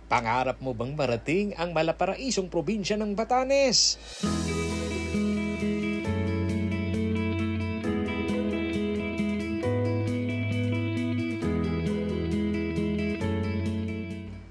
Pangarap mo bang marating ang malaparaisong probinsya ng Batanes?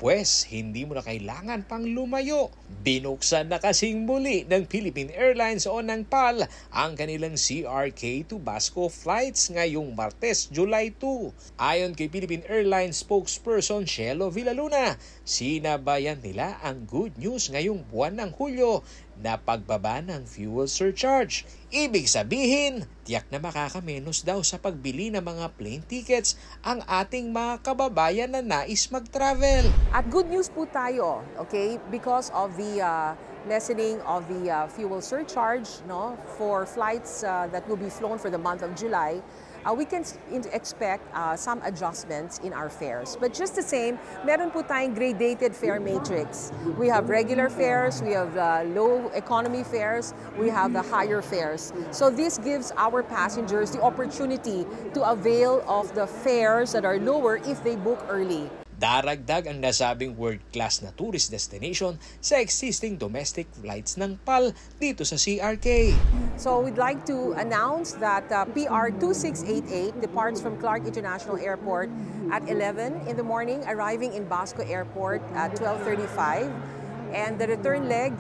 Pwes, hindi mo na kailangan pang lumayo. Binuksan na kasing muli ng Philippine Airlines o ng PAL ang kanilang CRK to Basco flights ngayong Martes, July 2. Ayon kay Philippine Airlines spokesperson Cielo Villaluna, sinabayan nila ang good news ngayong buwan ng Hulyo na pagbaba ng fuel surcharge. Ibig sabihin, tiyak na makakamenos daw sa pagbili ng mga plane tickets ang ating mga kababayan na nais mag-travel. At good news po tayo, okay, because of the lessening of the fuel surcharge, no, for flights that will be flown for the month of July. We can expect some adjustments in our fares. But just the same, meron po tayong gradated fare matrix. We have regular fares, we have low economy fares, we have the higher fares. So this gives our passengers the opportunity to avail of the fares that are lower if they book early. Daragdag ang nasabing world-class na tourist destination sa existing domestic flights ng PAL dito sa CRK. So we'd like to announce that PR 2688 departs from Clark International Airport at 11 in the morning, arriving in Basco Airport at 12:35. And the return leg,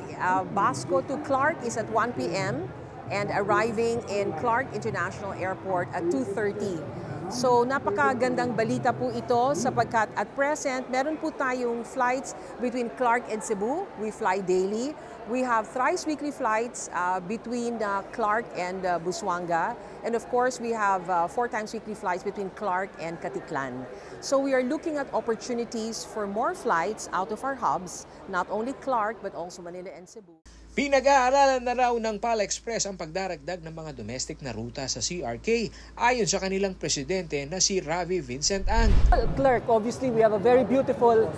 Basco to Clark, is at 1 p.m. and arriving in Clark International Airport at 2:30. So napakagandang balita po ito sapagkat at present meron po tayong flights between Clark and Cebu. We fly daily. We have thrice weekly flights between Clark and Busuanga. And of course, we have 4 times weekly flights between Clark and Caticlan. So we are looking at opportunities for more flights out of our hubs, not only Clark but also Manila and Cebu. Pinag-aaralan na raw ng PAL Express ang pagdaragdag ng mga domestic na ruta sa CRK ayon sa kanilang presidente na si Ravi Vincent Ang. Clark, obviously we have a very beautiful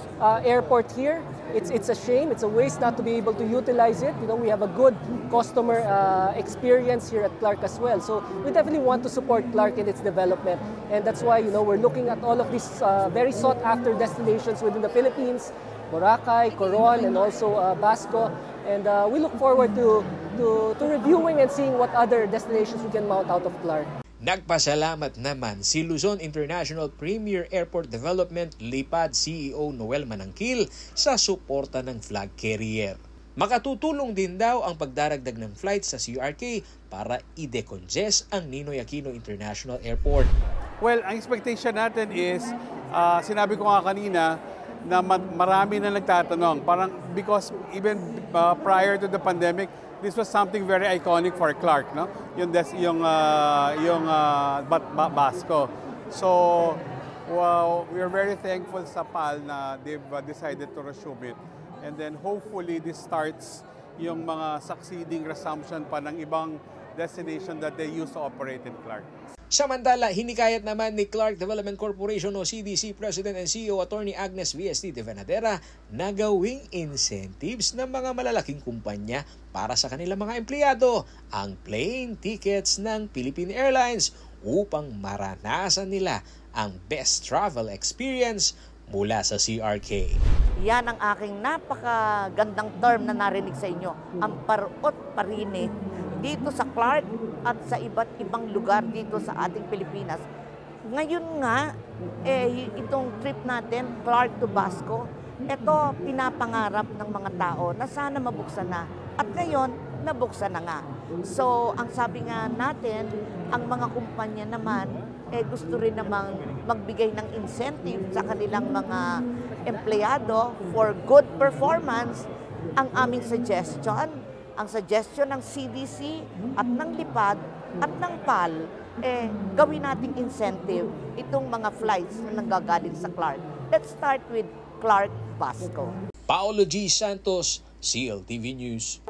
airport here. It's a shame, it's a waste not to be able to utilize it. You know, we have a good customer experience here at Clark as well. So we definitely want to support Clark in its development. And that's why, you know, we're looking at all of these very sought after destinations within the Philippines, Boracay, Coron, and also Basco. And we look forward to reviewing and seeing what other destinations we can mount out of Clark. Nagpasalamat naman si Luzon International Premier Airport Development LIPAD CEO Noel Manangkil sa suporta ng flag carrier. Makatutulong din daw ang pagdaragdag ng flights sa CRK para i-decongest ang Ninoy Aquino International Airport. Well, ang expectation natin is, sinabi ko nga kanina, na marami na nagtatanong. Parang because even prior to the pandemic, this was something very iconic for Clark, no? Yung Basco. So, we are very thankful sa PAL na they've decided to resume it. And then hopefully this starts yung mga succeeding resumption pa ng ibang destination that they used to operate in Clark. Samantala, hinikayat naman ni Clark Development Corporation o CDC President and CEO Attorney Agnes VST de Venadera na gawing incentives ng mga malalaking kumpanya para sa kanilang mga empleyado ang plane tickets ng Philippine Airlines upang maranasan nila ang best travel experience mula sa CRK. Yan ang aking napakagandang term na narinig sa inyo, ang parot parinit dito sa Clark at sa iba't ibang lugar dito sa ating Pilipinas. Ngayon nga, itong trip natin, Clark to Basco, ito pinapangarap ng mga tao na sana mabuksan na. At ngayon, nabuksan na nga. So, ang sabi nga natin, ang mga kumpanya naman, gusto rin namang magbigay ng incentive sa kanilang mga empleyado for good performance. Ang aming suggestion, ang suggestion ng CDC at ng LIPAD at ng PAL, gawin nating incentive itong mga flights na nanggagaling sa Clark. Let's start with Clark Basco. Paolo G. Santos, CLTV News.